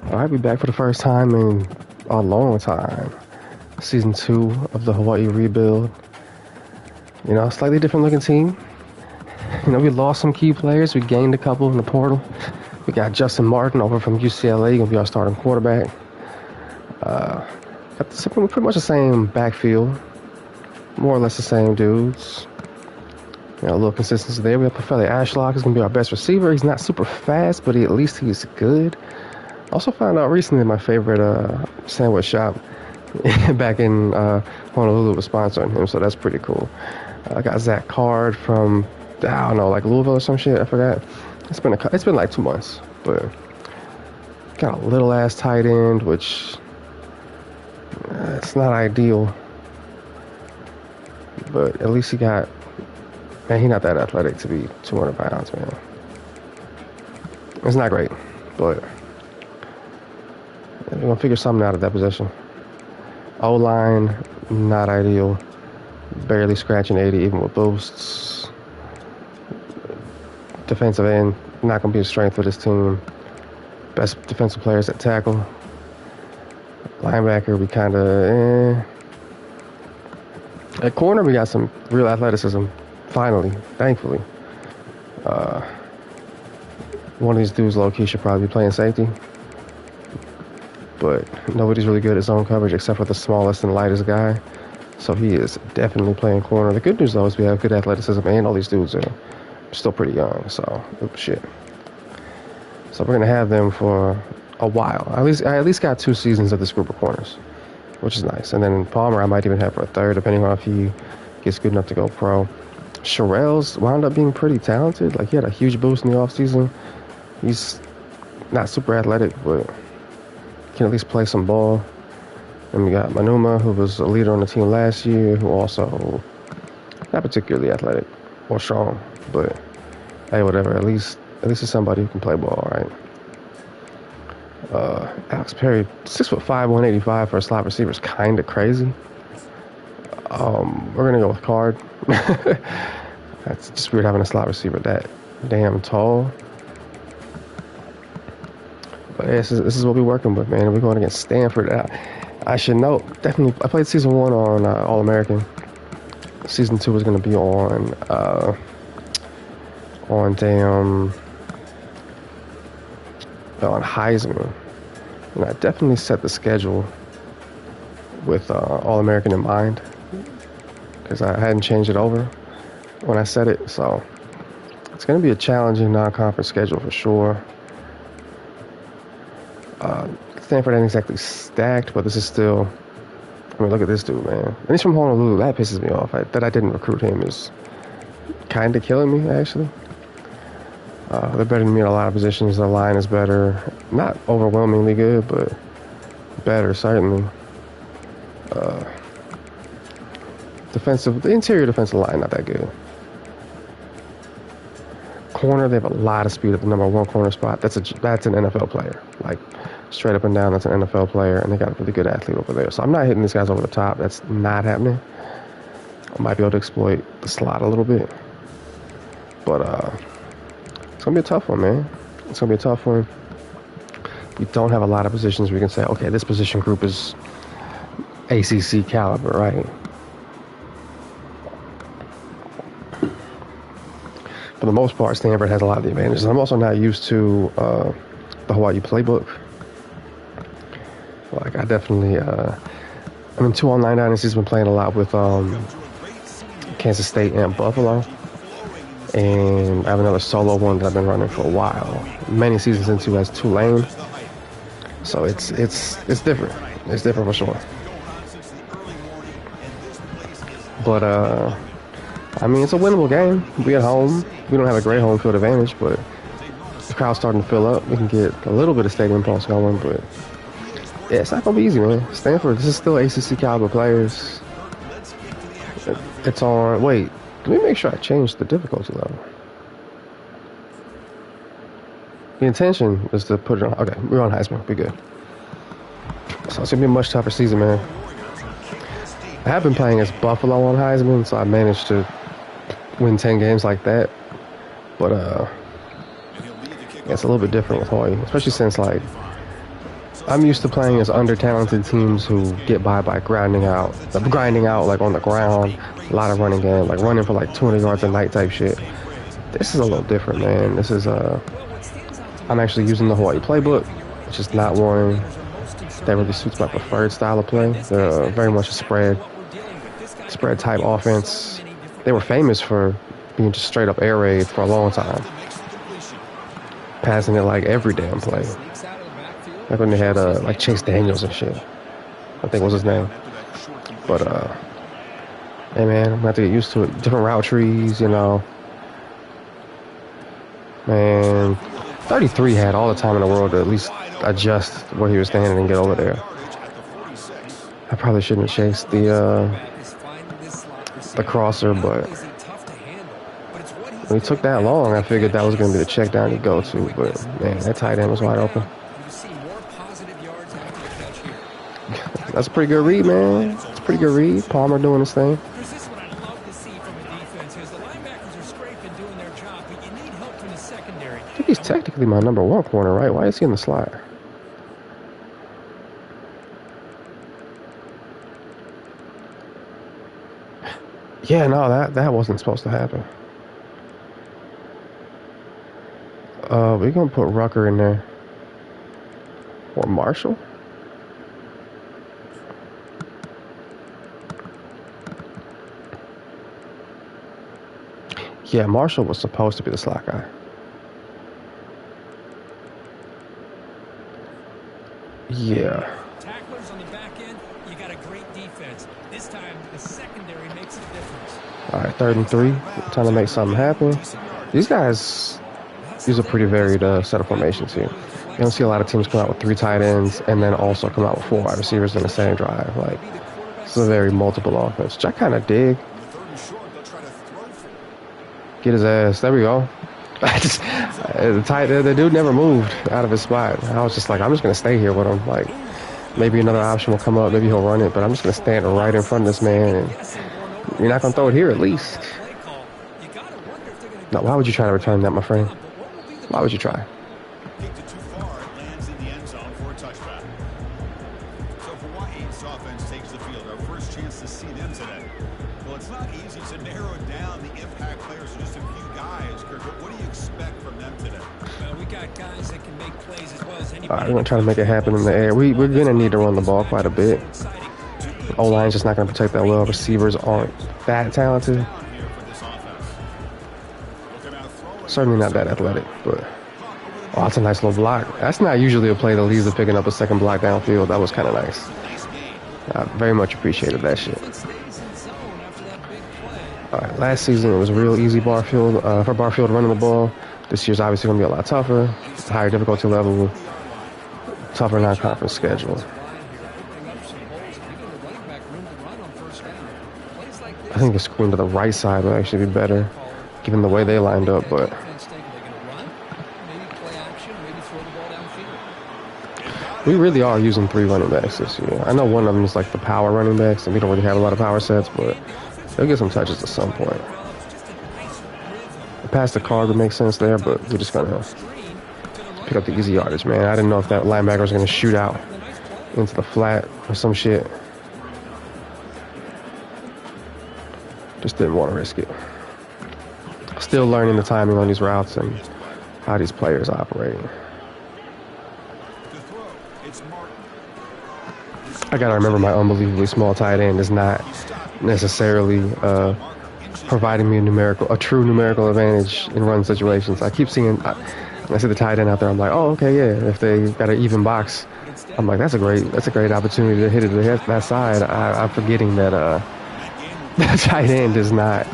I'll be back for the first time in a long time. Season 2 of the Hawaii rebuild. You know, slightly different looking team. You know, we lost some key players. We gained a couple in the portal. We got Justin Martin over from UCLA, gonna be our starting quarterback. Got pretty much the same backfield, more or less the same dudes. You know, a little consistency there. We have Pafeli Ashlock. He's gonna be our best receiver. He's not super fast, but at least he's good. Also found out recently my favorite sandwich shop back in Honolulu was sponsoring him, so that's pretty cool. I got Zach Card from, I don't know, like Louisville or some shit. I forgot. It's been like 2 months, but got a little ass tight end, which it's not ideal. But at least he got, man, he's not that athletic to be 200 pounds, man. It's not great, but we're gonna figure something out at that position. O-line, not ideal. Barely scratching 80 even with boosts. Defensive end, not going to be a strength for this team. Best defensive players at tackle. Linebacker, we kind of At corner, we got some real athleticism. Finally, thankfully. One of these dudes, low-key, should probably be playing safety. But nobody's really good at zone coverage except for the smallest and lightest guy. So he is definitely playing corner. The good news, though, is we have good athleticism, and all these dudes are still pretty young. So, oops, shit. So we're going to have them for a while. I at least got 2 seasons of this group of corners, which is nice. And then Palmer I might even have for a third, depending on if he gets good enough to go pro. Sherrell's wound up being pretty talented. Like, he had a huge boost in the offseason. He's not super athletic, but can at least play some ball. And we got Manuma, who was a leader on the team last year, who also not particularly athletic or strong, but hey, whatever. At least it's somebody who can play ball, right? Alex Perry, 6'5", 185 for a slot receiver is kind of crazy. We're gonna go with Card. That's just weird having a slot receiver that damn tall. But yeah, this is what we're working with, man. We're going against Stanford. I should note, definitely, I played season 1 on All-American. Season 2 is going to be on Heisman. And I definitely set the schedule with All-American in mind, because I hadn't changed it over when I set it. So it's going to be a challenging non-conference schedule for sure. Stanford ain't exactly stacked, but this is still, I mean, look at this dude, man. And he's from Honolulu. That pisses me off. That I didn't recruit him is kind of killing me, actually. They're better than me in a lot of positions. The line is better. Not overwhelmingly good, but better, certainly. The interior defensive line, not that good. Corner, they have a lot of speed at the number 1 corner spot. That's an NFL player. Like, straight up and down, that's an NFL player, and they got a really good athlete over there. So I'm not hitting these guys over the top. That's not happening. I might be able to exploit the slot a little bit. But it's going to be a tough one, man. It's going to be a tough one. We don't have a lot of positions we can say, okay, this position group is ACC caliber, right? For the most part, Stanford has a lot of the advantages. I'm also not used to the Hawaii playbook. Like, I definitely, I'm in 2 online dynasties. Been playing a lot with Kansas State and Buffalo. And I have another solo one that I've been running for a while. Many seasons into as Tulane. So it's different. It's different for sure. But, I mean, it's a winnable game. We at home. We don't have a great home field advantage, but the crowd's starting to fill up. We can get a little bit of stadium pulse going, but yeah, it's not going to be easy, man. Stanford, this is still ACC caliber players. It's on, wait, let me make sure I changed the difficulty level. The intention is to put it on, okay, we're on Heisman, we're good. So it's going to be a much tougher season, man. I have been playing as Buffalo on Heisman, so I managed to win 10 games like that. But yeah, it's a little bit different with Hawaii, especially since, like, I'm used to playing as under-talented teams who get by grinding out like on the ground, a lot of running game, like running for like 200 yards a night type shit. This is a little different, man. This is I'm actually using the Hawai'i playbook, which is not one that really suits my preferred style of play. They're very much a spread type offense. They were famous for being just straight up air raid for a long time, passing it like every damn play. Like when they had like Chase Daniels and shit, I think was his name. But hey man, I'm gonna have to get used to it. Different route trees, you know. Man, 33 had all the time in the world to at least adjust where he was standing and get over there. I probably shouldn't have chased the crosser, but when he took that long, I figured that was going to be the check down to go to. But man, that tight end was wide open. That's a pretty good read, man. It's a pretty good read. Palmer doing his thing. I think he's technically my number one corner, right? Why is he in the slot? Yeah, no, that wasn't supposed to happen. We're gonna put Rucker in there. Or Marshall? Yeah, Marshall was supposed to be the slot guy. Yeah. Tacklers on the back end, you got a great defense. This time, the secondary makes a difference. All right, 3rd and 3. Trying to make something happen. These guys use a pretty varied set of formations here. You don't see a lot of teams come out with 3 tight ends and then also come out with 4 wide receivers in the same drive. Like, it's a very multiple offense, which I kind of dig. Get his ass. There we go. The dude never moved out of his spot. I was just like, I'm just going to stay here with him. Like, maybe another option will come up. Maybe he'll run it, but I'm just going to stand right in front of this man. And you're not going to throw it here, at least. Now, why would you try to return that, my friend? Why would you try? Kicked it too far, lands in the end zone for a touchback. So Hawaii's offense takes the field. Our first chance to see them today. Well, it's not easy to narrow down the impact players, just a few guys, Kirk. But what do you expect from them today? Well, we got guys that can make plays as well as anybody. All right, we're going to try to make it happen in the air. We're going to need to run the ball quite a bit. O-line's just not going to protect that well. Receivers aren't that talented. Certainly not that athletic, but oh, that's a nice little block. That's not usually a play that leads to picking up a second block downfield. That was kind of nice. I very much appreciated that shit. All right, last season it was a real easy for Barfield running the ball. This year's obviously going to be a lot tougher, higher difficulty level, tougher non-conference schedule. I think the screen to the right side would actually be better, given the way they lined up, but we really are using 3 running backs this year. I know one of them is like the power running backs, and we don't really have a lot of power sets, but they'll get some touches at some point. The pass to Card would make sense there, but we're just gonna pick up the easy yardage, man. I didn't know if that linebacker was gonna shoot out into the flat or some shit. Just didn't want to risk it. Still learning the timing on these routes and how these players operate. I gotta remember my unbelievably small tight end is not necessarily providing me a true numerical advantage in run situations. I keep seeing, when I see the tight end out there, I'm like, oh, okay, yeah. If they got an even box, I'm like, that's a great opportunity to hit it to that side. I'm forgetting that that tight end is not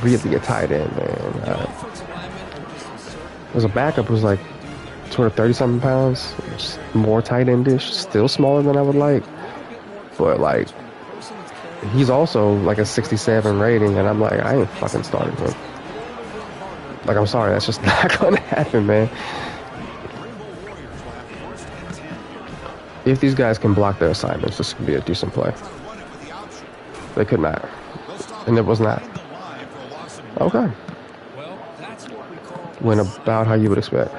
really a tight end, man. As a backup, was like 230-something pounds, just more tight end-ish, still smaller than I would like. But, like, he's also like a 67 rating, and I'm like, I ain't fucking starting him. Like, I'm sorry, that's just not going to happen, man. If these guys can block their assignments, this could be a decent play. They could not. And it was not. Okay. Went about how you would expect.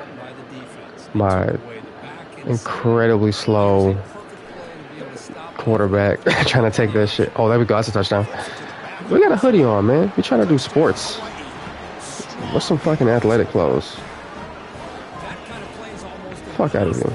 My incredibly slow quarterback trying to take that shit. Oh, there we go. That's a touchdown. We got a hoodie on, man. We trying to do sports. What's some fucking athletic clothes? Fuck out of here.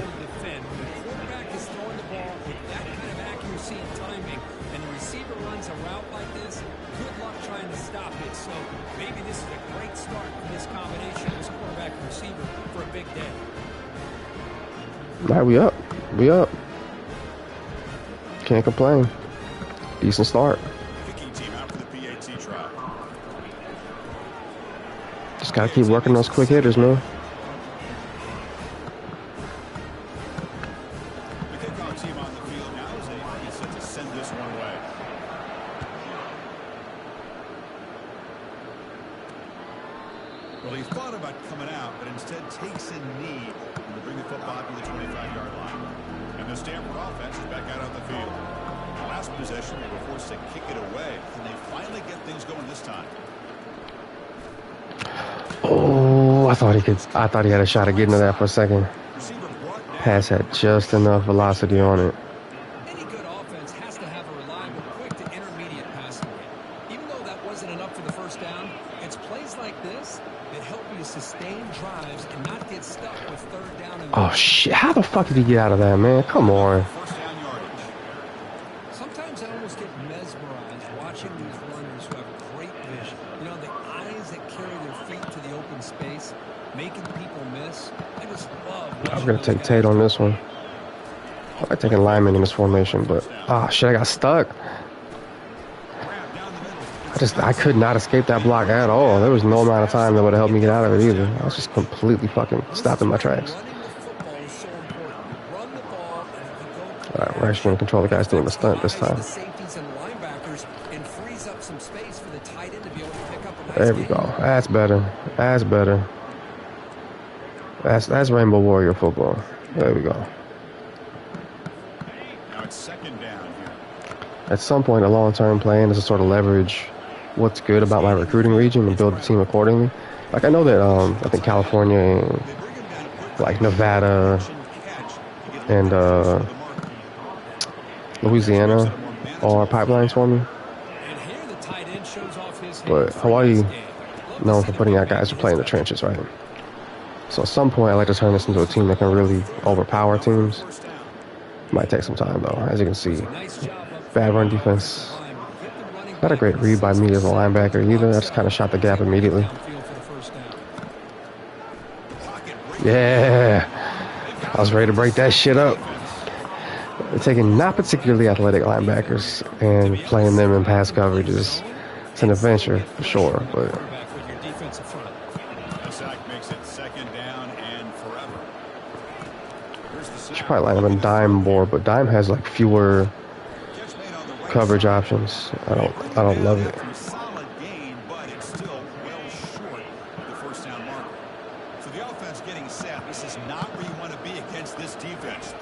Alright, we up. We up. Can't complain. Decent start. Just gotta keep working those quick hitters, man. Well, he thought about coming out, but instead takes a knee to bring the football to the 25-yard line. And the Stanford offense is back out on the field. Last possession, they were forced to kick it away, and they finally get things going this time. Oh, I thought he had a shot at getting to that for a second. Pass had just enough velocity on it. Any good offense has to have a reliable, quick to intermediate passing game. Even though that wasn't enough for the first down, it's plays like this that help you sustain drives and not get stuck with third down. And oh shit! How the fuck did he get out of that, man? Come on. Sometimes I almost get mesmerized watching these runners who have great vision. You know, the eyes that carry their feet to the open space, making people miss. I just love. I'm gonna take Tate on this one. I like taking lineman in this formation, but shit, I got stuck. I could not escape that block at all. There was no amount of time that would have helped me get out of it either. I was just completely fucking stopped in my tracks. Alright, we're actually gonna control the guys doing the stunt this time. There we go. That's better. That's better. That's Rainbow Warrior football. There we go. Now it's second down here. At some point, a long-term plan is to sort of leverage what's good about my recruiting region and build the team accordingly. Like I know that I think California and like Nevada and Louisiana are pipelines for me. But Hawaii, known for putting out guys who play in the trenches, right? So at some point, I like to turn this into a team that can really overpower teams. Might take some time though, as you can see. Bad run defense. Not a great read by me as a linebacker either. I just kind of shot the gap immediately. Yeah. I was ready to break that shit up. Taking not particularly athletic linebackers and playing them in pass coverage is it's an adventure for sure, but should probably line up in dime more, but dime has like fewer coverage options. I don't love it.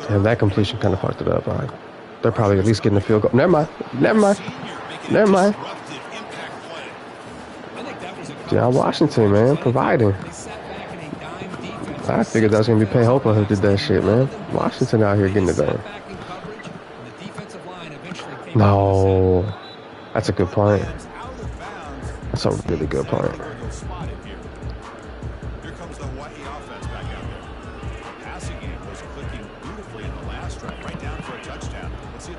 And that completion kind of fucked it up. They're probably at least getting the field goal. Never mind. John Washington, man, providing. I figured that was gonna be Pay Hopa who did that shit, man. Washington out here getting it done. No, that's a good point. That's a really good point. Here comes the Hawai'i offense back out there. Passing game was clicking beautifully in the last drive, right down for a touchdown.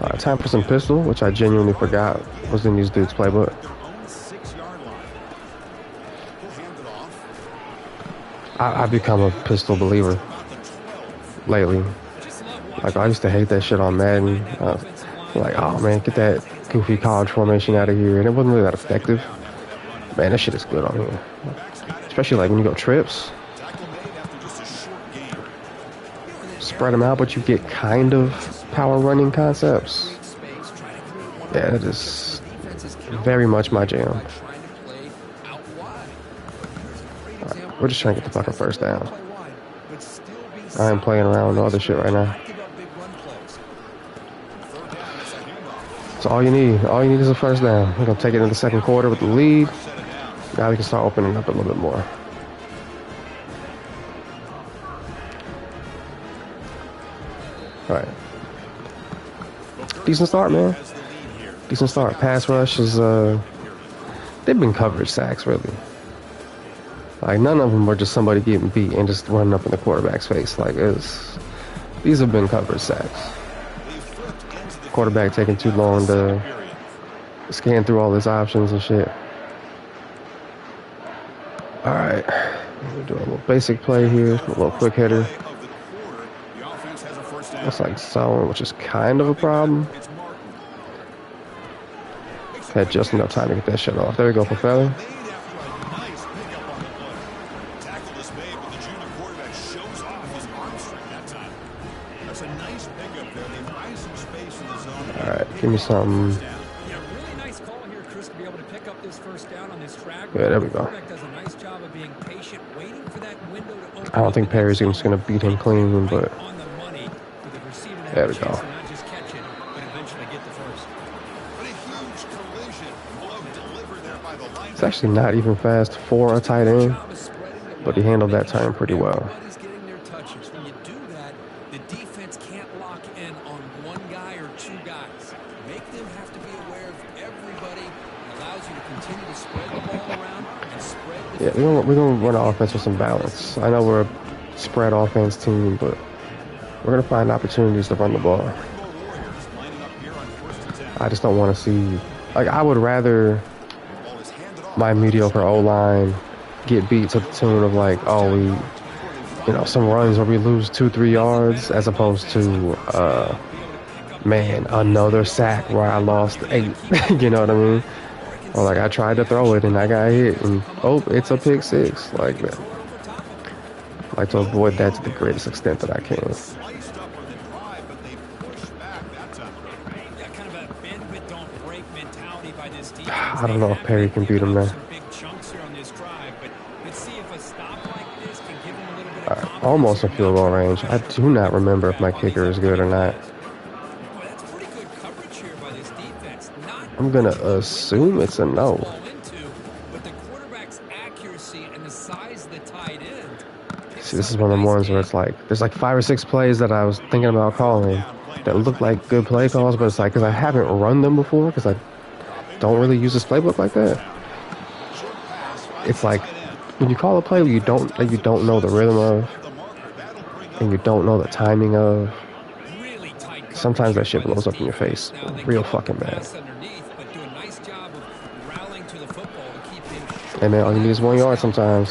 All right, time for some pistol, which I genuinely forgot was in these dudes' playbook. Their own 6-yard line. We'll hand it off. I've become a pistol believer lately. Like I used to hate that shit on Madden. Like, oh man, get that goofy college formation out of here, and it wasn't really that effective. Man, that shit is good on here, especially like when you go trips. Spread them out, but you get kind of power running concepts. Yeah, that is very much my jam. We're just trying to get the fucking first down. I ain't playing around with no other shit right now. So all you need is a first down. We're gonna take it in the second quarter with the lead. Now we can start opening up a little bit more. All right. Decent start, man. Decent start. Pass rush is, they've been coverage sacks, really. Like, none of them were just somebody getting beat and just running up in the quarterback's face. Like, these have been coverage sacks. Quarterback taking too long to scan through all his options and shit. All right. We'll do a little basic play here. A little quick hitter. That's like zone, which is kind of a problem. Had just enough time to get that shit off. There we go for Felly. Alright, give me something. Yeah, really nice call here, Chris, to be able to pick up this first down on this track. Yeah, there we go. Does a nice job of being patient, waiting for that window to open. I don't think Perry's just going to beat him clean, but there we go. It's actually not even fast for a tight end, but he handled that time pretty well. When you do that, the defense can't lock in on one guy or two guys. Make them have to be aware of everybody. It allows you to continue to spread the ball around and spread the we're gonna run an offense with some balance. I know we're a spread offense team, but we're gonna find opportunities to run the ball. I just don't want to see, like, I would rather my mediocre O-line get beat to the tune of like, oh, we, you know, some runs where we lose 2-3 yards, as opposed to man, another sack where I lost 8. You know what I mean? Or like I tried to throw it and I got hit and oh, it's a pick 6. Like that. I like to avoid that to the greatest extent that I can. I don't know if Perry can beat him there. Alright, almost a field goal range. I do not remember if my kicker is good or not. I'm gonna assume it's a no. See, this is one of the ones where it's like, there's like 5 or 6 plays that I was thinking about calling that look like good play calls, but it's like, because I haven't run them before, because I don't really use this playbook like that. It's like when you call a play you don't know the rhythm of, and you don't know the timing of, sometimes that shit blows up in your face real fucking bad. Hey man, all you need is 1 yard sometimes.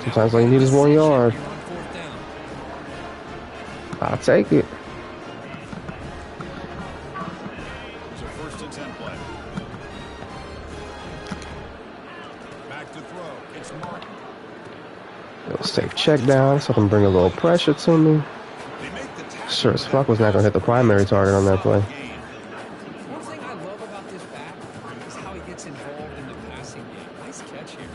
Sometimes all you need is 1 yard. I'll take it. Little safe check down so I can bring a little pressure to me. Sure as fuck was not going to hit the primary target on that play. One thing I love about this back is how he gets involved in the passing game. Nice catch here.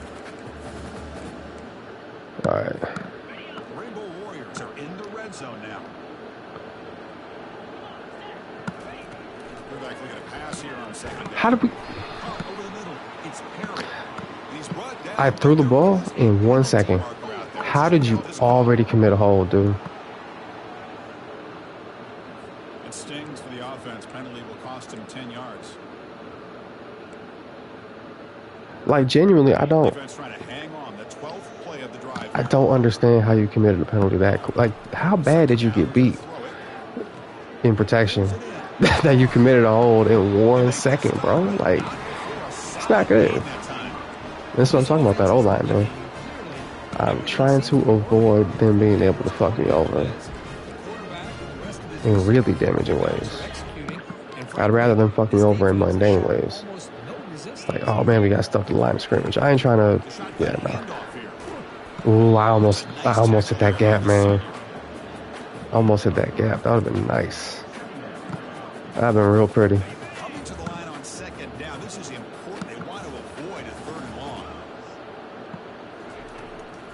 All right. Rainbow Warriors are in the red zone now. We're actually going to pass here on second down. How did we... Over the middle, it's Perry. He's brought down. I threw the ball in 1 second. How did you already commit a hold, dude? It stings for the offense. Penalty will cost him 10 yards. Like, genuinely, I don't understand how you committed a penalty that, like, how bad did you get beat in protection that you committed a hold in 1 second, bro? Like, it's not good. That's what I'm talking about, that O-line, man. I'm trying to avoid them being able to fuck me over in really damaging ways. I'd rather them fuck me over in mundane ways. Like, oh man, we got stuck to the line of scrimmage. I ain't trying to, yeah, no. Ooh, I almost hit that gap, man. Almost hit that gap. That would have been nice. That would have been real pretty. Coming to the line on second down. This is important. They want to avoid a 3rd and long.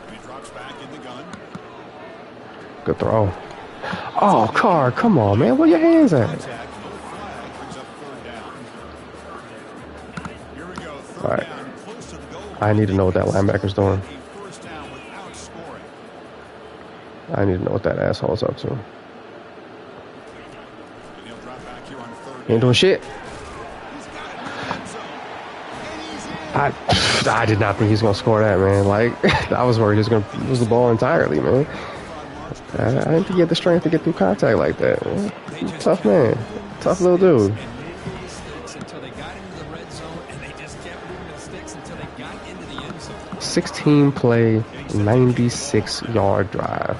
And he drops back in the gun. Good throw. Oh, Carr, come on, man. Where your hands at? All right. I need to know what that linebacker's doing. I need to know what that asshole's up to. Ain't doing shit. I did not think he was gonna score that, man. Like, I was worried he was gonna lose the ball entirely, man. I didn't think he had the strength to get through contact like that, man. Tough man, tough little dude. 16 play, 96-yard drive.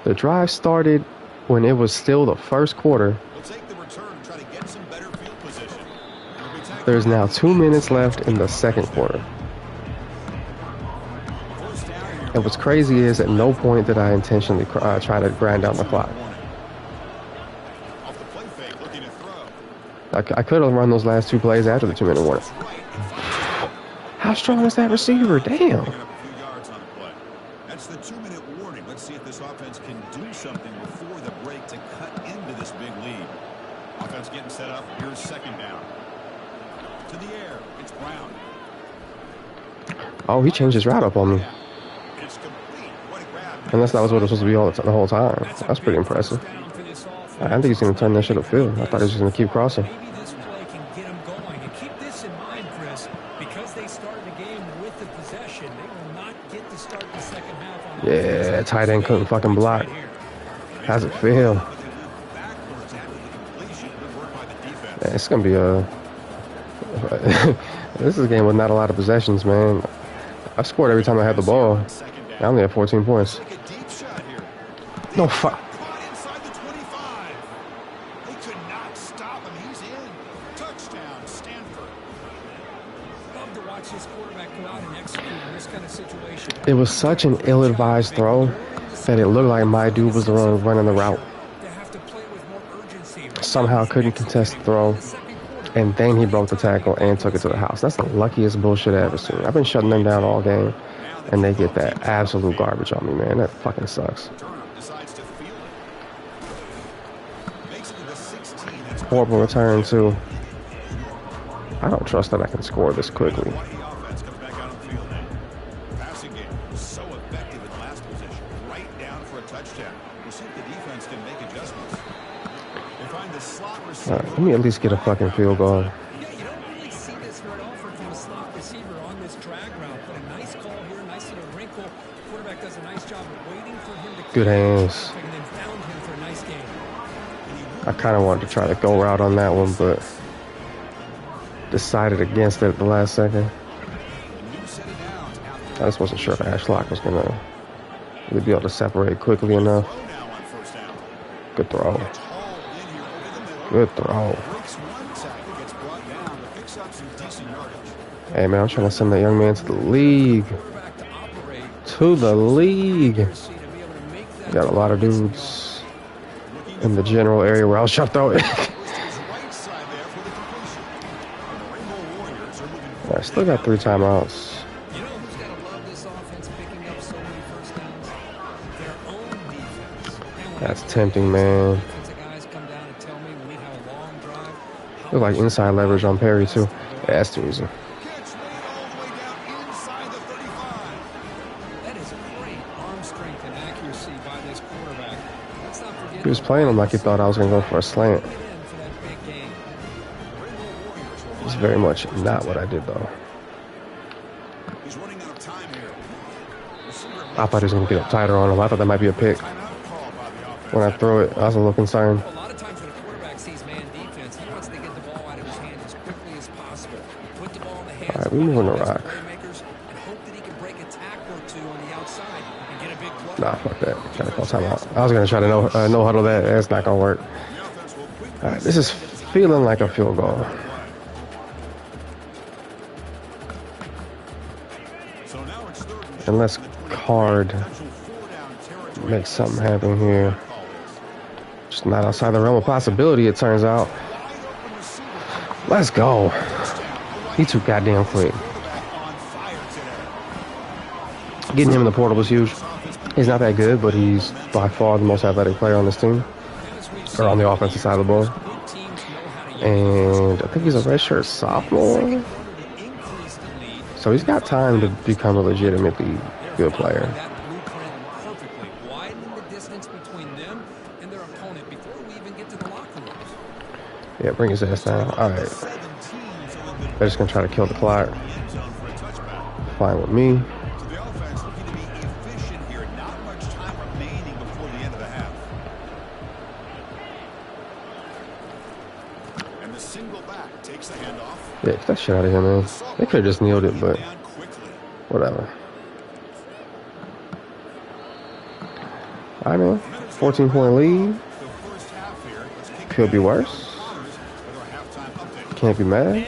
The drive started when it was still the first quarter. There's now 2 minutes left in the second quarter. And what's crazy is at no point did I intentionally try to grind down the clock. I could have run those last 2 plays after the 2-minute warning. How strong is that receiver? Damn. That's the 2-minute warning. Let's see if this offense can do something before the break to cut into this big lead. Offense getting set up. Here's second down. To the air. It's Brown. Oh, he changed his route up on me. Unless that was what it was supposed to be the whole time. That's pretty impressive. I think he's going to turn that shit upfield. I thought he was just going to keep crossing. Maybe this play can get him going. And keep this in mind, Chris, because they started the game with the possession, they will not get to start the second half on Yeah, tight end couldn't fucking block. How's it feel? Man, it's going to be this is a game with not a lot of possessions, man. I scored every time I had the ball. I only have 14 points. No fuck. It was such an ill-advised throw that it looked like my dude was the one running the route. Somehow couldn't contest the throw, and then he broke the tackle and took it to the house. That's the luckiest bullshit I've ever seen. I've been shutting them down all game, and they get that absolute garbage on me, man. That fucking sucks. Horrible return, too. I don't trust that I can score this quickly. Let me at least get a fucking field goal. Yeah, you don't really see this very often from a slot receiver on this drag route, but a nice call here, nice little wrinkle. Quarterback does a nice job of waiting for him to good hands. and then found him for a nice game. I kind of wanted to try the go route on that one, but decided against it at the last second. I just wasn't sure if Ashlock was going to really be able to separate quickly enough. Good throw. Good throw. Hey, man, I'm trying to send that young man to the league. To the league. Got a lot of dudes in the general area where I was trying to throw it. I still got 3 timeouts. You know who's got to love this offense picking up so many first downs? Their own defense. That's tempting, man. Look like inside leverage on Perry, too. Yeah, that's too easy. He was playing him like he thought I was going to go for a slant. It's very much not what I did, though. I thought he was going to get up tighter on him. I thought that might be a pick. When I throw it, I was a little concerned. All right, we moving the rock. Nah, fuck that. Gotta call timeout. I was gonna try to no huddle that. That's not gonna work. All right, this is feeling like a field goal. Unless Card makes something happen here. Just not outside the realm of possibility, it turns out. Let's go. He too goddamn quick. Getting him in the portal was huge. He's not that good, but he's by far the most athletic player on this team. Or on the offensive side of the ball. And I think he's a redshirt sophomore. So he's got time to become a legitimately good player. distance between them and their opponent before we even get to the locker rooms. Yeah, bring his ass down. All right. They're just going to try to kill the clock. Fine with me. So the offense looking to be efficient here. Not much time remaining before the end of the half. And the single back takes the handoff. Yeah, get that shit out of here, man. They could have just kneeled it, but whatever. All right, man. 14-point lead. Could be worse. Can't be mad.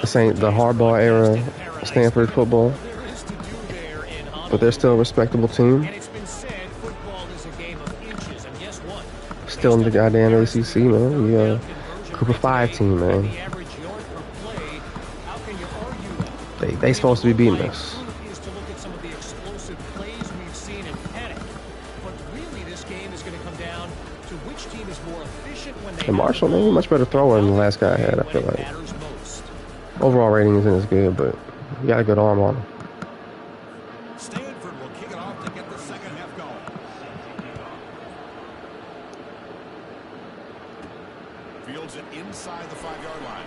This ain't the hardball era Stanford football, but they're still a respectable team. Still in the goddamn ACC, man. We group of 5 team, man. They supposed to be beating us. And Marshall, man, he's much better thrower than the last guy I had, I feel like. Overall rating isn't as good, but he got a good arm on him. Stanford will kick it off to get the second half going. Fields it inside the 5-yard line.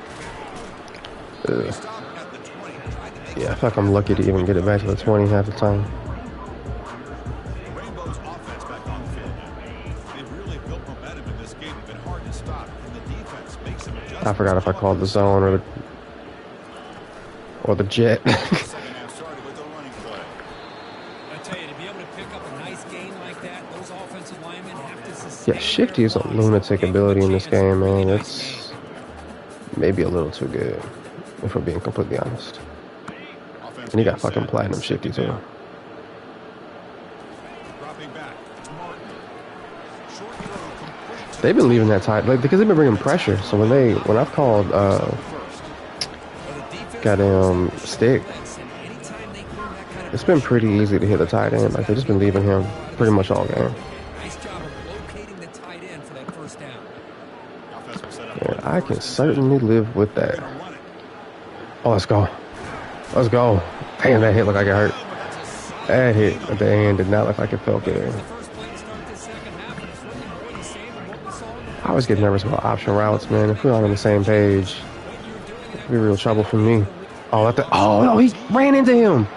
Stop at the 20. Yeah, I feel like I'm lucky to even get it back to the 20 half the time. Rainbow's offense back on the field now. They've really built momentum in this game. It's been hard to stop, and the defense makes some adjustments. I forgot if I called the zone or the jet. Second half started with a running play. I tell you, to be able to pick up a nice game like that, those offensive linemen have to sustain. Yeah, Shifty is a lunatic ability in this game, man. It's maybe a little too good, if we're being completely honest. And he got fucking platinum Shifty too. They've been leaving that tight, like, because they've been bringing pressure. So when I've called goddamn stick, it's been pretty easy to hit the tight end. Like, they've just been leaving him pretty much all game. Nice job of locating the tight end for that first down. And I can certainly live with that. Oh, let's go. Let's go. Damn, that hit looked like it hurt. That hit at the end did not look like it felt good. I always get nervous about option routes, man. If we're not on the same page, it'd be real trouble for me. Oh, no, he ran into him.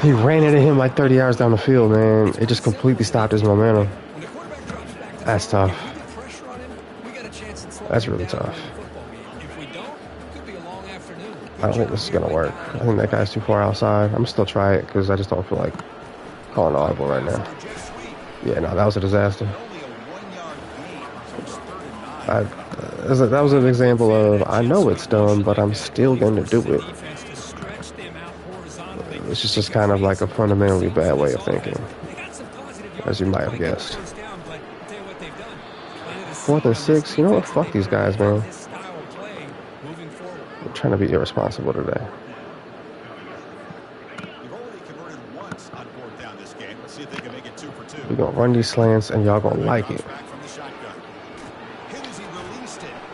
He ran into him like 30 yards down the field, man. It just completely stopped his momentum. That's tough. That's really tough. I don't think this is going to work. I think that guy's too far outside. I'm still try it because I just don't feel like calling audible right now. Yeah, no, that was a disaster. That was an example of, I know it's dumb, but I'm still going to do it. It's just kind of like a fundamentally bad way of thinking, as you might have guessed. 4th and 6, you know what? Fuck these guys, man. I'm trying to be irresponsible today. We're going to run these slants, and y'all going to like it.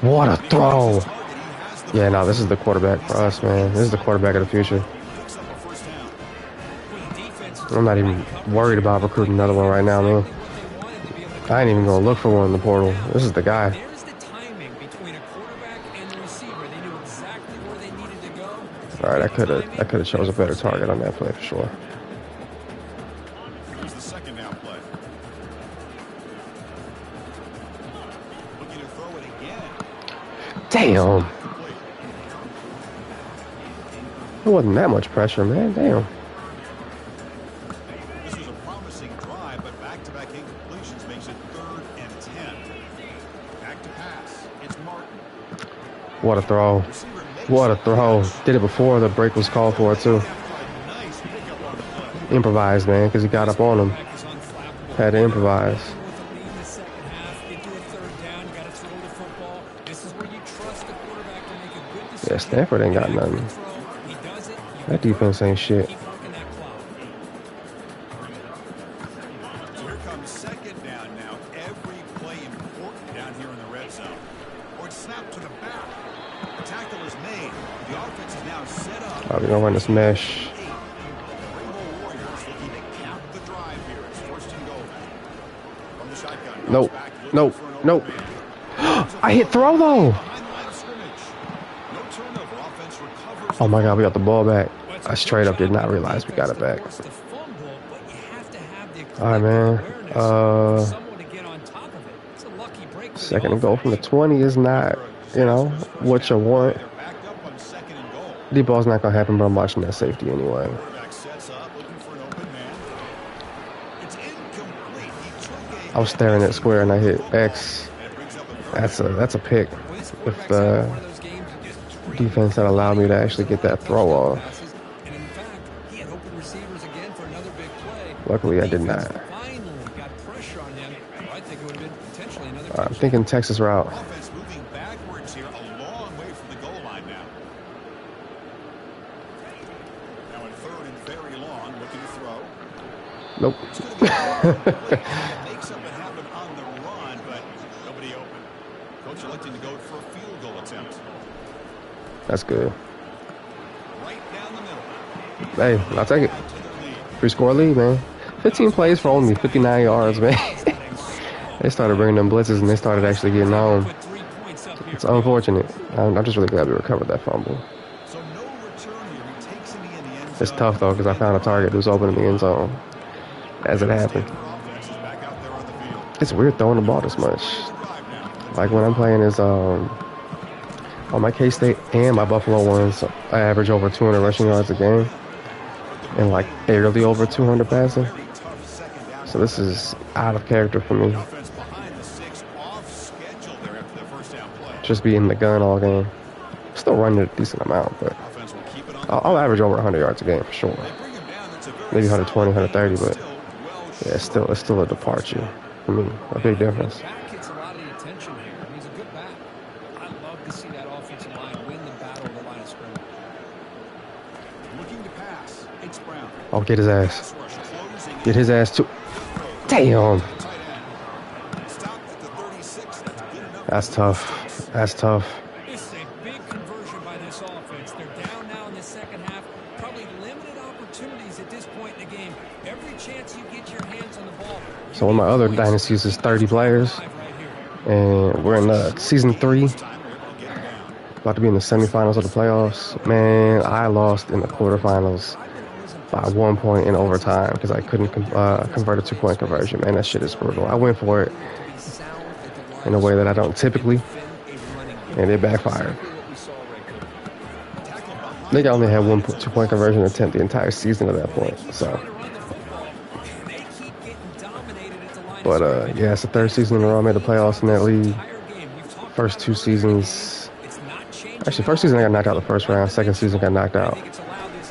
What a throw. Yeah, no, this is the quarterback for us, man. This is the quarterback of the future. I'm not even worried about recruiting another one right now, man. I ain't even going to look for one in the portal. This is the guy. All right, I could have chose a better target on that play for sure. Here's the second down play. Looking to throw it again. Damn. There wasn't that much pressure, man. Damn. This was a promising drive, but back-to-back incompletions makes it 3rd and 10. Back to pass. It's Martin. What a throw. What a throw. Did it before the break was called for, too. Improvised, man, because he got up on him. Had to improvise. Yeah, Stanford ain't got nothing. That defense ain't shit. So here comes second down now. Every play important down here in the red zone. Or it's snapped to the back. The tackle is made. The offense is now set up. We're going to run this mesh. Rainbow Warriors looking to cap the Nope. Nope. Nope. I hit throw though. Oh my God, we got the ball back. I straight up did not realize we got it back. All right, man. Second and goal from the 20 is not, you know, what you want. Deep ball's not gonna happen, but I'm watching that safety anyway. I was staring at square and I hit X. That's a pick. If the defense had allowed me to actually get that throw off. Luckily, I did not. I'm thinking Texas route. Offense moving backwards here, a long way from the goal line now. Now in third and very long, looking to throw. Nope. Makes something happen on the run, but nobody open. Coach electing to go for a field goal attempt. That's good. Right down the middle. Hey, I'll take it. 3-score lead, man. 15 plays for only 59 yards, man. They started bringing them blitzes and they started actually getting on. It's unfortunate. I'm just really glad we recovered that fumble. It's tough though because I found a target that was open in the end zone as it happened. It's weird throwing the ball this much. Like when I'm playing is on my K-State and my Buffalo ones, I average over 200 rushing yards a game and like barely over 200 passing. So this is out of character for me. Just be in the gun all game. Still running a decent amount, but I'll average over 100 yards a game for sure. Maybe 120, 130, but yeah, it's still a departure for me. A big difference. Oh, get his ass. Get his ass too. Damn. That's tough. That's tough. This is a big conversion by this offense. They're down now in the second half. Probably limited opportunities at this point in the game. Every chance you get your hands on the ball. So one of my other dynasties is 30 players. And we're in season 3. About to be in the semifinals of the playoffs. Man, I lost in the quarterfinals by 1 point in overtime because I couldn't convert a 2-point conversion. Man, that shit is brutal. I went for it in a way that I don't typically, and it backfired. I think I only had 1 2-point conversion attempt the entire season at that point. So, but yeah, it's the 3rd season in a row I made the playoffs in that league. First 2 seasons, actually, first season I got knocked out the first round. Second season got knocked out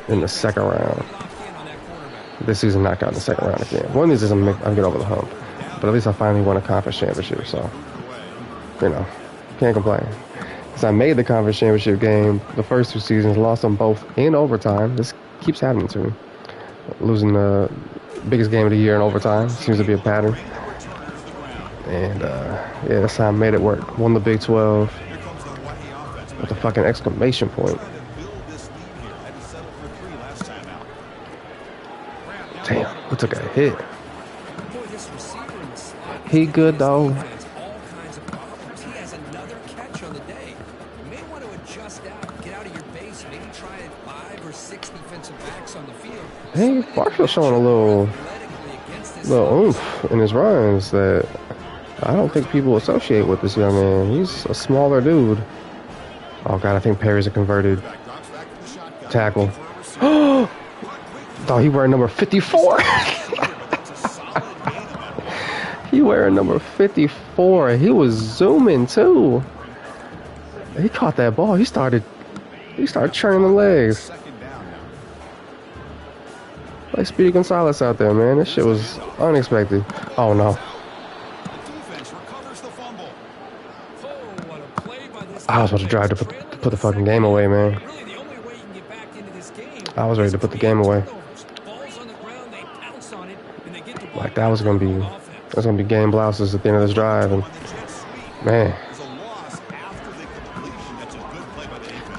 in the second round. This season knocked out in the second round again. One of these is I'm getting over the hump, but at least I finally won a conference championship. So, you know, can't complain. Because I made the conference championship game the first 2 seasons, lost them both in overtime. This keeps happening to me. Losing the biggest game of the year in overtime seems to be a pattern. And yeah, that's how I made it work. Won the Big 12 with a fucking exclamation point. Damn, we took a hit. He good though. Hey, Barfield's showing a little oomph in his runs that I don't think people associate with this young man. He's a smaller dude. Oh God, I think Perry's a converted tackle. Oh, he wearing number 54. He wearing number 54. He was zooming too. He caught that ball. He started churning the legs. Like Speedy Gonzalez out there, man. This shit was unexpected. Oh no. I was about to drive to put the fucking game away, man. I was ready to put the game away. Like that was gonna be game blouses at the end of this drive, and man.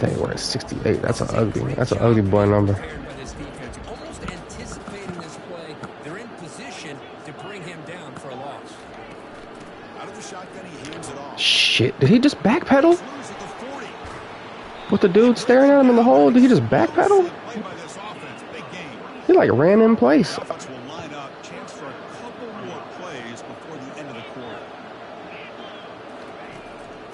Dang, we're at 68. That's an ugly boy number. Out of the shotgun, he hands it off. Shit, did he just backpedal? Lose at the 40. With the dude staring at him in the hole, did he just backpedal? Play by this offense. Big game. He like ran in place. The offense will line up. Chance for a couple more plays before the end of the quarter.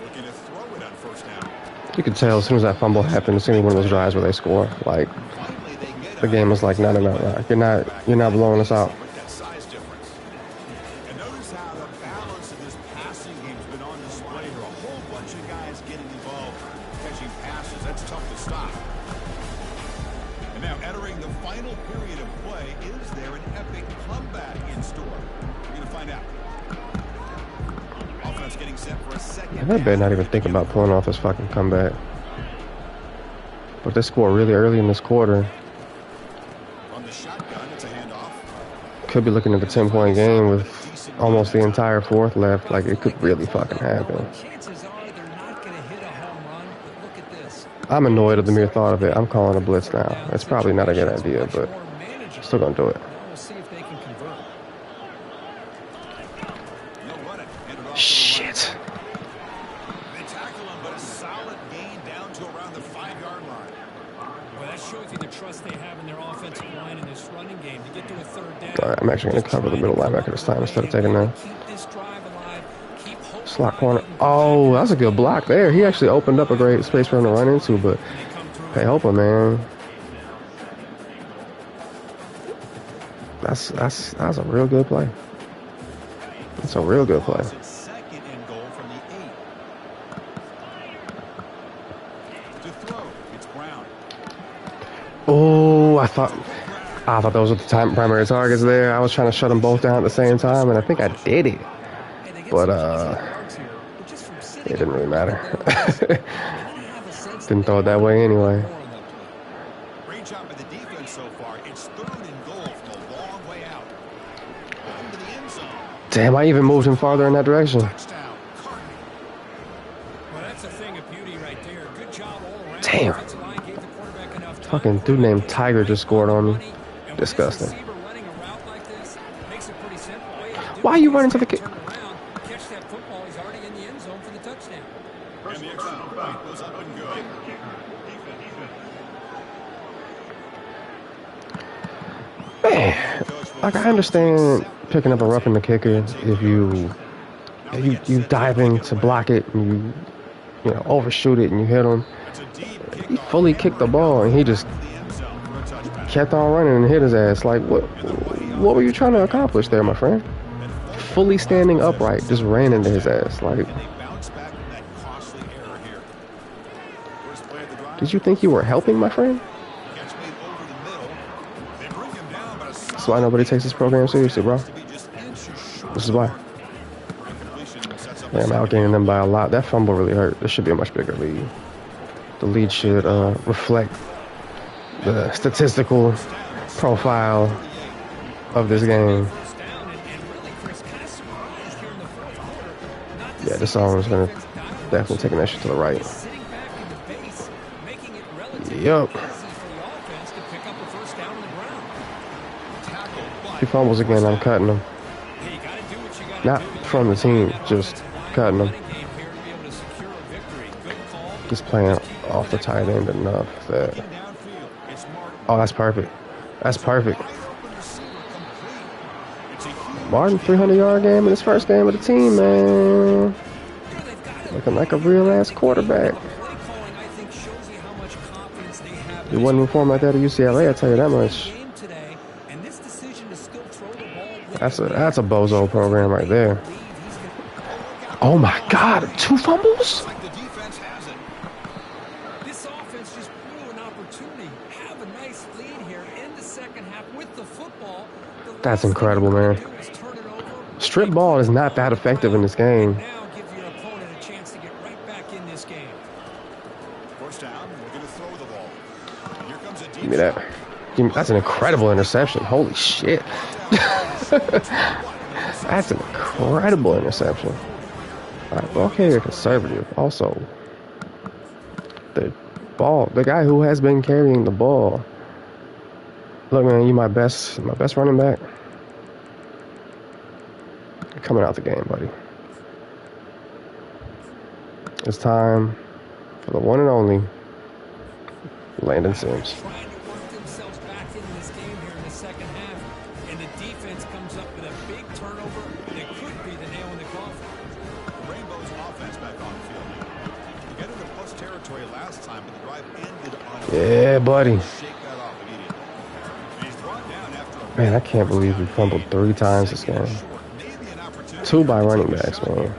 Looking to throw it on first down. You could tell as soon as that fumble happened, as soon as one of those drives where they score, like Finally, they get the game was like, no, like, you're not blowing us out. with that size difference. And notice how the balance of this passing game has been on display here. A whole bunch of guys getting involved, catching passes. That's tough to stop. And now entering the final period of play, is there an epic comeback in store? We're going to find out. Offense getting set for a second. I better not even think about pulling off this fucking comeback. But they score really early in this quarter. On the shotgun, it's a handoff. Could be looking at the 10-point game with almost the entire fourth left. Like, it could really fucking happen. Chances are they're not going to hit a home run, but look at this. I'm annoyed at the mere thought of it. I'm calling a blitz now. It's probably not a good idea, but still gonna do it. We'll see if they can convert. They'll run it. Hand it off to the Shit. right. They tackle him, but a solid gain down to around the 5-yard line. Well, that shows you the trust they have in their offensive line in this running game to get to a third down. All right, I'm actually gonna cover the middle linebacker this time instead of taking that. Keep this drive alive. Keep hope Slot alive. corner. Oh, that was a good block there. He actually opened up a great space for him to run into, but hey, help him, man. That's a real good play. That's a real good play. It's second and goal from the 8. To throw, it's Brown. Oh, I thought those were the primary targets there. I was trying to shut them both down at the same time, and I think I did it. But it didn't really matter. Didn't throw it that way anyway. Great job by the defense so far. It's third and goal from a long way out. Into the end zone. Damn, I even moved him farther in that direction. Touchdown. Carney. Well, that's a thing of beauty right there. Good job all around. Damn. Offensive line gave the quarterback enough time. Fucking dude named Tiger just scored on me. Disgusting. Why are you running to the kick? Turn around, catch that football. He's already in the end zone for the touchdown. And the extra point goes up and good. Man, like I understand picking up a roughing the kicker if you diving to block it and you know overshoot it and you hit him. He fully kicked the ball and he just kept on running and hit his ass. Like what were you trying to accomplish there, my friend? Fully standing upright, just ran into his ass. Like, did you think you were helping, my friend? That's why nobody takes this program seriously, bro. This is why. Yeah, I'm outgaining them by a lot. That fumble really hurt. This should be a much bigger lead. The lead should reflect the statistical profile of this game. Yeah, this song is going to definitely take an extra to the right. Yup. If he fumbles again, I'm cutting him. Not from the team, just cutting him. Just playing off the tight end enough that... Oh, that's perfect. That's perfect. Martin, 300-yard game in his first game of the team, man. Looking like a real-ass quarterback. He wasn't informed like that at UCLA, I'll tell you that much. That's a bozo program right there. Oh, my God. 2 fumbles? This offense just blew an opportunity. Have a nice lead here in the second half with the football. That's incredible, man. Strip ball is not that effective in this game. Now give your opponent a chance to get right back in this game. First down, we're going to throw the ball. Here comes a deep Give me that. That's an incredible interception. Holy shit. That's an incredible interception. All right, well, okay, they're conservative. Also, the guy who has been carrying the ball. Look, man, you my best running back. You're coming out the game, buddy. It's time for the one and only Landon Sims. Trying to work themselves back into this game here in the second half, and the defense comes up with a big turnover that could be the nail in the coffin. The Rainbows offense back on the field now. They got into plus territory last time, but the drive ended on Yeah, buddy. shake that off immediately. And he's brought down after a Man, I can't believe we fumbled 3 times this game. maybe an opportunity. 2 by running backs, man.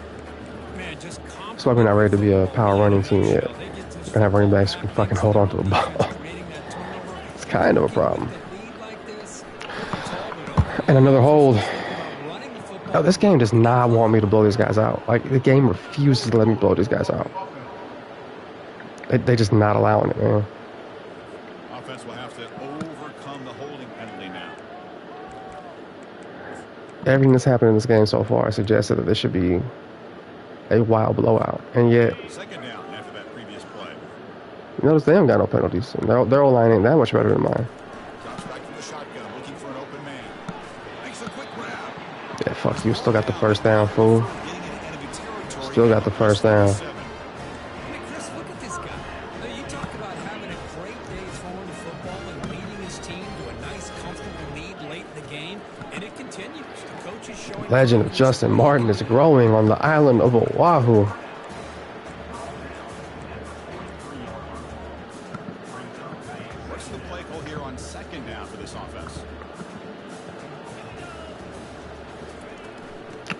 Man, just It's like we're not ready to be a power running team yet. We're gonna have running backs who can fucking hold on to the ball. It's kind of a problem. And another hold. Oh, this game does not want me to blow these guys out. Like, the game refuses to let me blow these guys out. They just not allowing it, man. Offense will have to overcome the holding penalty now. Everything that's happened in this game so far suggested that this should be a wild blowout. And yet, Second down after that previous play. you notice they haven't got no penalties. Their O-line ain't that much better than mine. Drops back to the shotgun, looking for an open man. Makes a quick grab. Yeah, fuck you. Still got the first down, fool. Getting into enemy territory. Still got the first down. Hey, Chris, look at this guy. Now, you talk about having a great day throwing the football and leading his team to a nice, comfortable lead late in the game, and it continues. The coach is showing... Legend of Justin Martin is growing on the island of Oahu. What's the play call here on second down for this offense?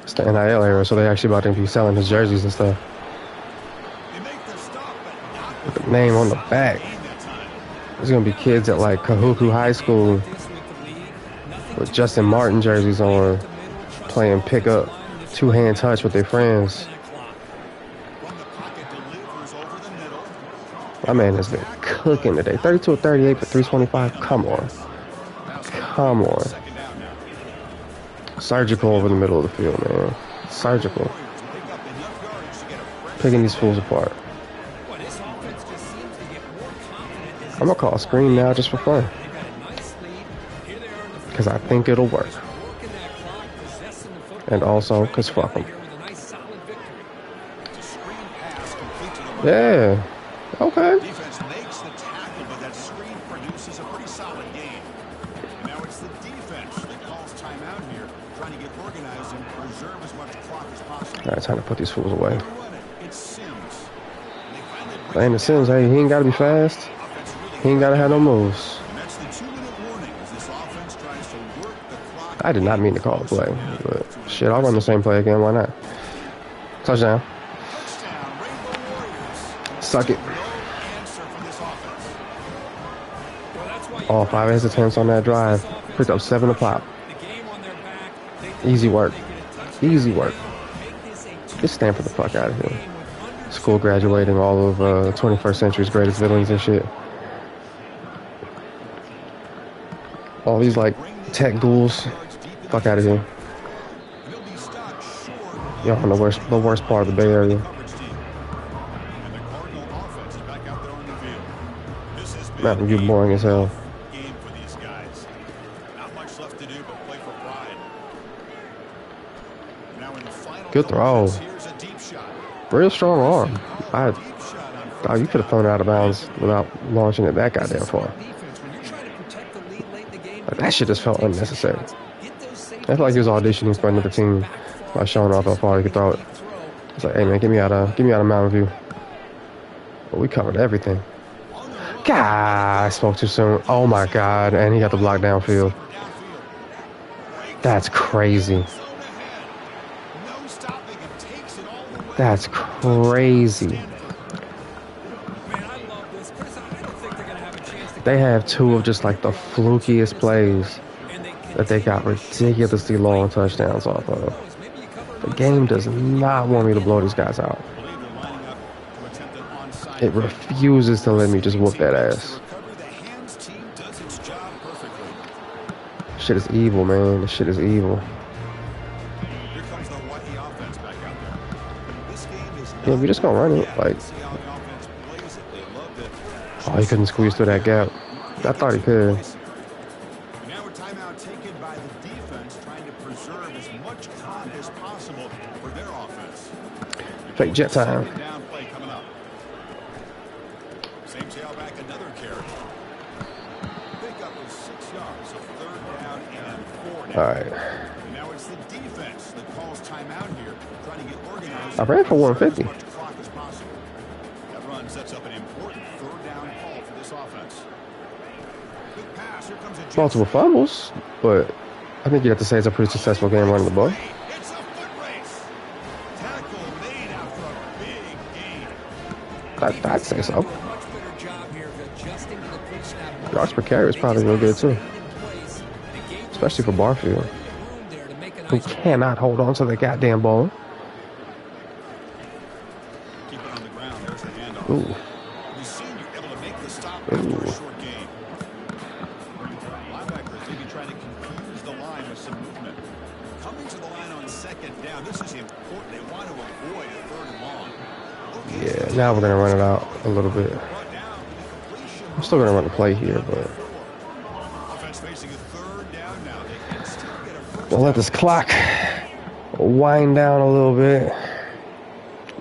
It's the NIL era, so they actually about to be selling his jerseys and stuff. They make the stop, but not With the name on the back. that time. There's gonna be kids at like Kahuku High School with Justin Martin jerseys on, playing pickup, two-hand touch with their friends. From the pocket, delivers over the middle. My man has been cooking today. 32 of 38 for 325. Come on. Come on. Second down now. Surgical over the middle of the field, man. Surgical. Pick up enough yardage to get a fresh Picking these fools apart. Well, this offense just seems to get more confident as I'm gonna call a screen now just for fun. they've got a nice lead. Here they are in the field. Because I think it'll work. Working that clock, possessing the football, And also, trying to because get fuck out them. of here with a nice, solid victory. It's a screen pass complete to the right. Yeah. Okay. Defense makes the tackle, but that screen produces a pretty solid gain. And now it's the defense that calls timeout here, trying to get organized and preserve as much clock as possible. All right, time to put these fools away. Run it. It's Sims. And they finally bring Landon Sims, hey, he ain't gotta be fast. offense really He ain't gotta have no moves. And that's the 2-minute warning as this offense tries to work the clock. I did not mean to call the play, but shit, I'll run the same play again. Why not? Touchdown. Touchdown, Rainbow Warriors. Suck it. No answer from this offense. Well, that's why you All 5 of his attempts on that drive. Picked up 7 to pop. the game on their back. They Easy work. get a touchdown. Easy work. Make this a Get Stanford the fuck out of here. game with under School graduating all of 21st century's greatest villains and shit. All these like tech ghouls. Fuck out of here. He'll be stopped short. Y'all on the worst part of the Bay Area. Coverage team. And the Cardinal offense is back out there on the field. This has been Mountain View boring as hell. a game for these guys. Not much left to do but play for pride. Now in the final Good throw. here's a deep shot. Real strong arm. Deep shot on You could have thrown it out of bounds without launching it that goddamn far. defense when you're trying to protect the lead late in the game. Like, that shit just felt unnecessary. Get those safeties I feel like he was auditioning for another team by showing off how far he could throw it. It's like, hey man, get me out of Mountain View. But we covered everything. God, I spoke too soon. Oh my god, and he got the block downfield. That's crazy. No stopping him, takes it all the way. That's crazy. Man, I love this. Chris, I don't think they're going to have a chance to They have 2 of just like the flukiest plays and they that they got ridiculously long touchdowns off of. maybe you cover The game does not want me to blow these guys out. I believe they're lining up to attempt an onside It refuses to let me just whoop that ass. recovery. The hands team does its job perfectly. Shit is evil, man. This shit is evil. Here comes the Hawai'i offense back out there. This game is Yeah, we just gonna run it. Like, see how the offense plays it. They loved it. oh, he couldn't squeeze through that gap. I thought he could. Now a timeout taken by the defense, trying to preserve as much clock as possible for their offense. Fake jet time. Second down play coming end. All right. Now it's the defense that calls timeout here, trying to get organized. I ran for 150. As much clock as possible. That run sets up an important third down call for this offense. Good pass. Here comes a Multiple fumbles, but I think you have to say it's a pretty successful game running the ball. It's a foot race. Tackle made after a big gain. I'd say so. Much better job here of adjusting to the pre-snap. Yards per carry is probably real good too, especially for Barfield, who cannot hold on to the goddamn ball. Keep it on the ground. There's the handoff. Ooh. We've seen you able to make the stop after a short gain. Linebackers maybe trying to confuse the line with some movement. Coming to the line on second down. This is important. They want to avoid a third and long. Yeah, now we're gonna run it out a little bit. I'm still gonna run the play here, but Offense facing a third down now. They can still get a first we'll let this clock wind down a little bit.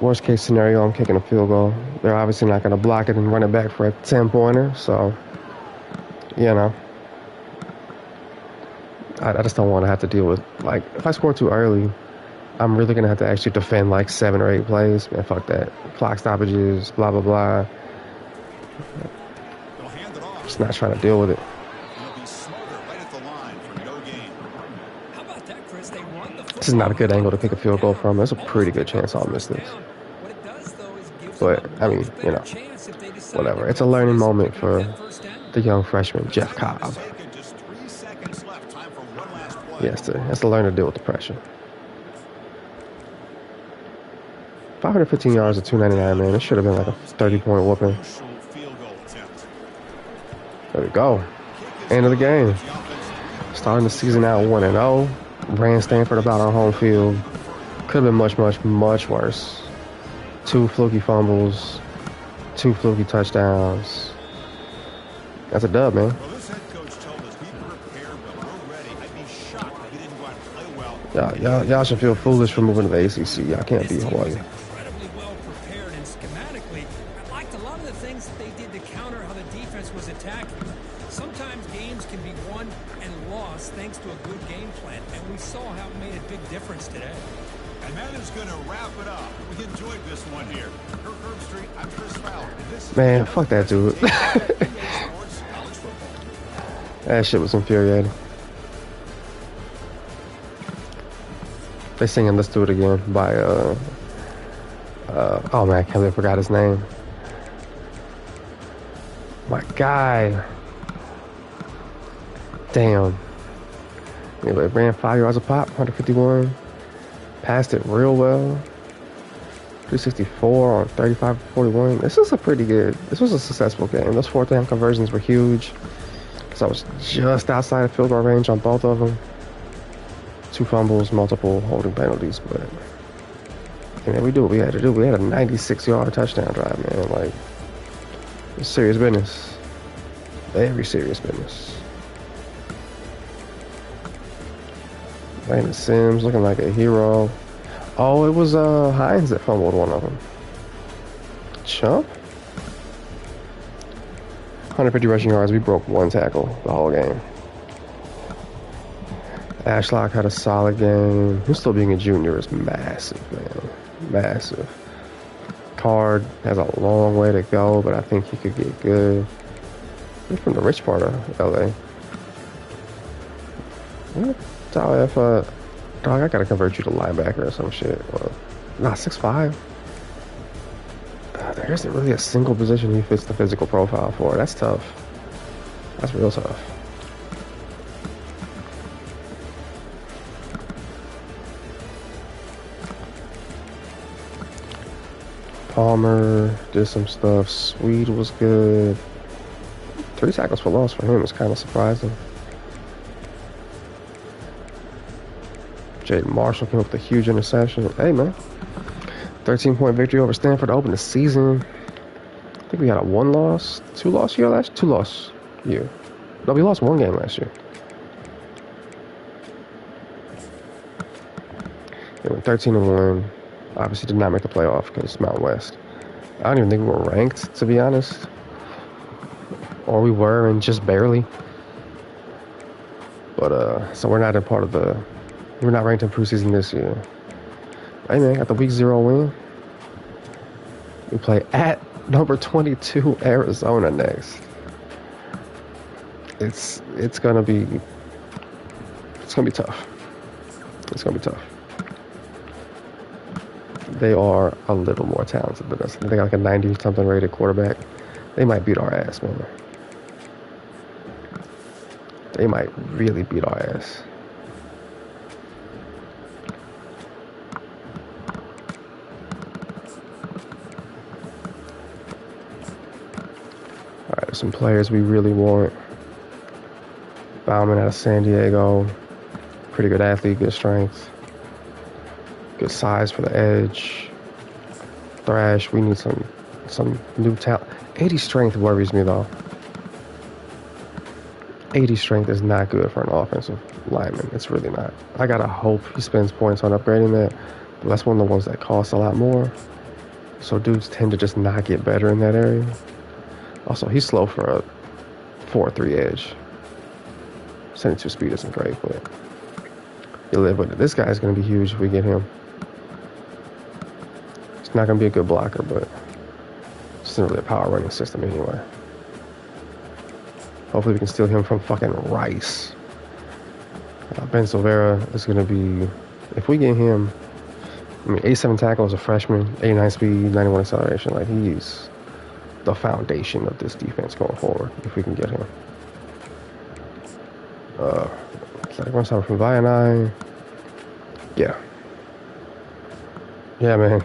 Worst case scenario, I'm kicking a field goal. They're obviously not gonna block it and run it back for a 10-pointer, so you know. I just don't want to have to deal with, like, if I score too early, I'm really going to have to actually defend like 7 or 8 plays. Man, fuck that. Clock stoppages, blah, blah, blah. They'll hand it off. Just not trying to deal with it. They'll be smarter right at the line for no gain. How about that, Chris? They run the This is not a good angle to kick a field goal from. There's a pretty good chance I'll miss this. What it does, though, is gives But, them I mean, much you know, better chance if they decide whatever. to It's a go learning for it. moment for That first down. the young freshman, Jeff Cobb. Taken just 3 seconds left. Time for one last play. He has to learn to deal with the pressure. 515 yards at 299, man. This should have been like a 30-point whooping. Crucial field goal attempt. There we go. End of the game. Starting the season out 1-0. Ran Stanford about our home field. Could have been much, much, much worse. 2 fluky fumbles. 2 fluky touchdowns. That's a dub, man. Well, this head coach told us we prepared well. We're ready. I'd be shocked if we didn't go out and play well. Y'all should feel foolish for moving to the ACC. Y'all can't beat Hawaii. Incredibly well prepared and schematically. I liked a lot of the things that they did to counter how the defense was attacking. Sometimes games can be won and lost thanks to a good game plan, and we saw how it made a big difference today. And that is going to wrap it up. We enjoyed this one here. Kirk Herbstreit, I'm Chris Fowler. And this is Man, fuck that dude. Sports College Football. That shit was infuriating. They singing "Let's Do It Again" by oh man, I can't believe I forgot his name. My guy. Damn. Anyway, ran 5 yards a pop, 151. Passed it real well. 364 on 35-41. This was a successful game. Those 4th down conversions were huge. Because I was just outside of field goal range on both of them. 2 fumbles, multiple holding penalties, but man, we do what we had to do. We had a 96-yard touchdown drive, man. Like, it's serious business. Very serious business. Landon Sims looking like a hero. Oh, it was Hines that fumbled one of them. Chump? 150 rushing yards. We broke 1 tackle the whole game. Ashlock had a solid game. Him still being a junior is massive, man. Massive. Card has a long way to go, but I think he could get good. He's from the rich part of LA. What? Dog, I gotta convert you to linebacker or some shit. Well, nah, 6'5". There isn't really a single position he fits the physical profile for. That's tough. That's real tough. Palmer did some stuff. Swede was good. 3 tackles for loss for him is kind of surprising. Jaden Marshall came up with a huge interception. Hey, man. 13-point victory over Stanford to open the season. I think we had a 2-loss year last year. 2-loss year. No, we lost 1 game last year. They went 13-1. Obviously did not make the playoff because Mountain West. I don't even think we were ranked, to be honest. Or we were, and just barely. But But so we're not we're not ranked in preseason this year. Hey man, got the week 0 win. We play at number 22 Arizona next. It's gonna be tough. It's gonna be tough. They are a little more talented than us. They got like a 90-something rated quarterback. They might beat our ass, man. They might really beat our ass. All right, some players we really want. Bauman out of San Diego. Pretty good athlete, good strength. Good size for the edge. Thrash, we need some new talent. 80 strength worries me though. 80 strength is not good for an offensive lineman. It's really not. I gotta hope he spends points on upgrading that. But that's one of the ones that costs a lot more. So dudes tend to just not get better in that area. Also, he's slow for a 4-3 edge. 72 speed isn't great, but you live with it. This guy's gonna be huge if we get him. It's not gonna be a good blocker, but it's not really a power running system anyway. Hopefully we can steal him from fucking Rice. Ben Silvera is going to be, if we get him, I mean, 87 tackle as a freshman, 89 speed, 91 acceleration. Like, he's the foundation of this defense going forward, if we can get him. Athletic run stopper from Hawai'i. Yeah. Yeah, man.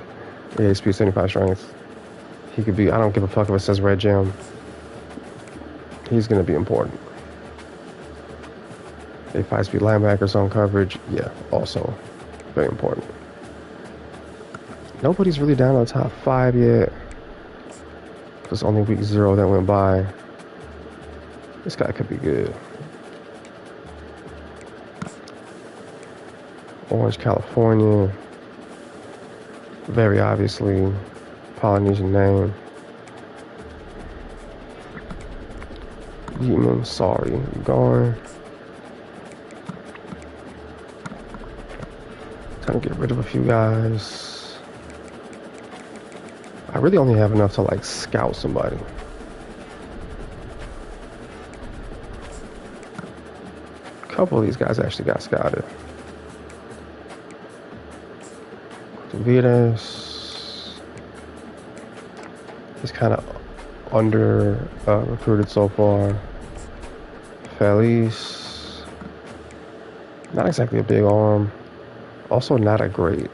88 speed, 75 strength. He could be, I don't give a fuck if it says red gem. He's going to be important. 85 speed linebacker, zone coverage. Yeah, also very important. Nobody's really down to the top 5 yet. It's only week 0 that went by. This guy could be good. Orange, California. Very obviously Polynesian name. Yeeman, sorry, going. Trying to get rid of a few guys. I really only have enough to like scout somebody. A couple of these guys actually got scouted. Vitas. He's kind of under recruited so far. Felice, not exactly a big arm. Also not a great,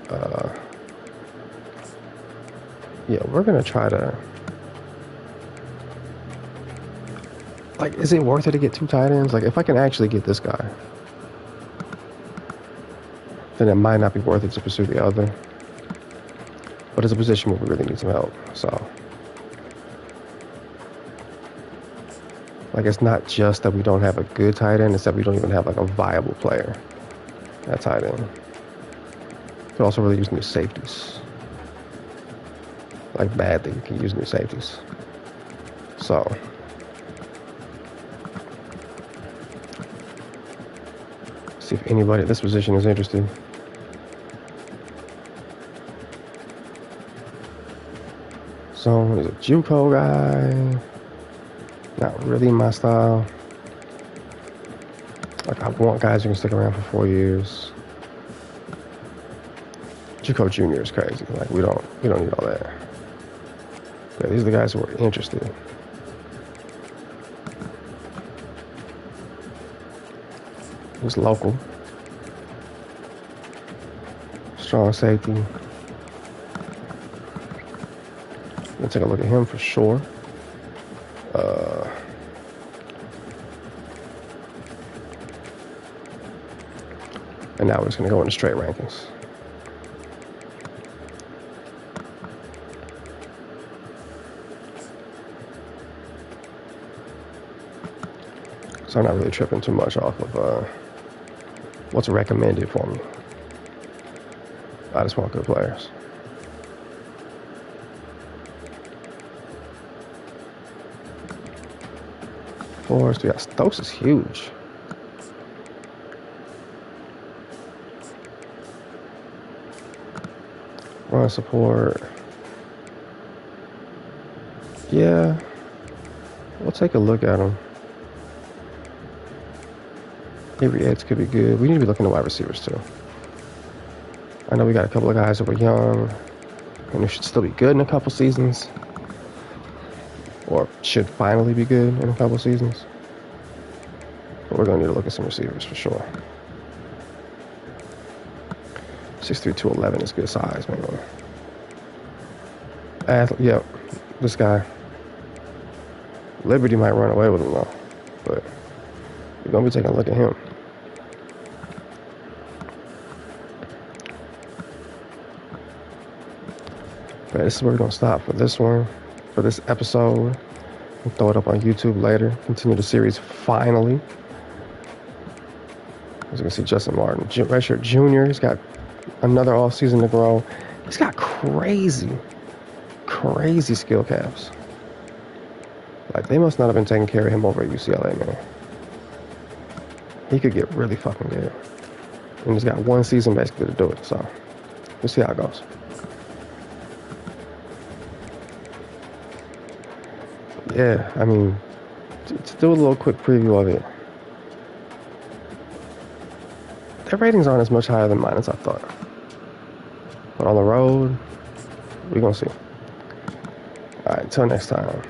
yeah, we're going to try to, like, is it worth it to get 2 tight ends? Like, if I can actually get this guy, then it might not be worth it to pursue the other. But it's a position where we really need some help, so. Like, it's not just that we don't have a good tight end, it's that we don't even have, like, a viable player at tight end. Could also really use new safeties. Like, badly, you can use new safeties. So. See if anybody at this position is interested. So, there's a JUCO guy. Not really my style. Like, I want guys who can stick around for 4 years. JUCO Junior is crazy. Like, we don't need all that. Yeah, these are the guys who are interested. He's local. Strong safety. Let's take a look at him for sure. And now we're just going to go into straight rankings. So I'm not really tripping too much off of what's recommended for me. I just want good players. Forrest, yeah, Stokes is huge. Run support. Yeah. We'll take a look at him. Avery Edge could be good. We need to be looking at wide receivers too. I know we got a couple of guys that were young and they should still be good in a couple seasons. Or should finally be good in a couple seasons. But we're going to need to look at some receivers for sure. 6'3", 211 is good size, man. Yep, this guy. Liberty might run away with him though. But we're going to be taking a look at him. But this is where we're going to stop for this one. For this episode. We'll throw it up on YouTube later. Continue the series finally. As you can see, Justin Martin, redshirt junior. He's got another off season to grow. He's got crazy skill caps. Like, they must not have been taking care of him over at UCLA, man. He could get really fucking good. And he's got one season basically to do it. So, we'll see how it goes. Yeah, I mean, to do a little quick preview of it. Their ratings aren't as much higher than mine as I thought. But on the road, we're going to see. All right, until next time.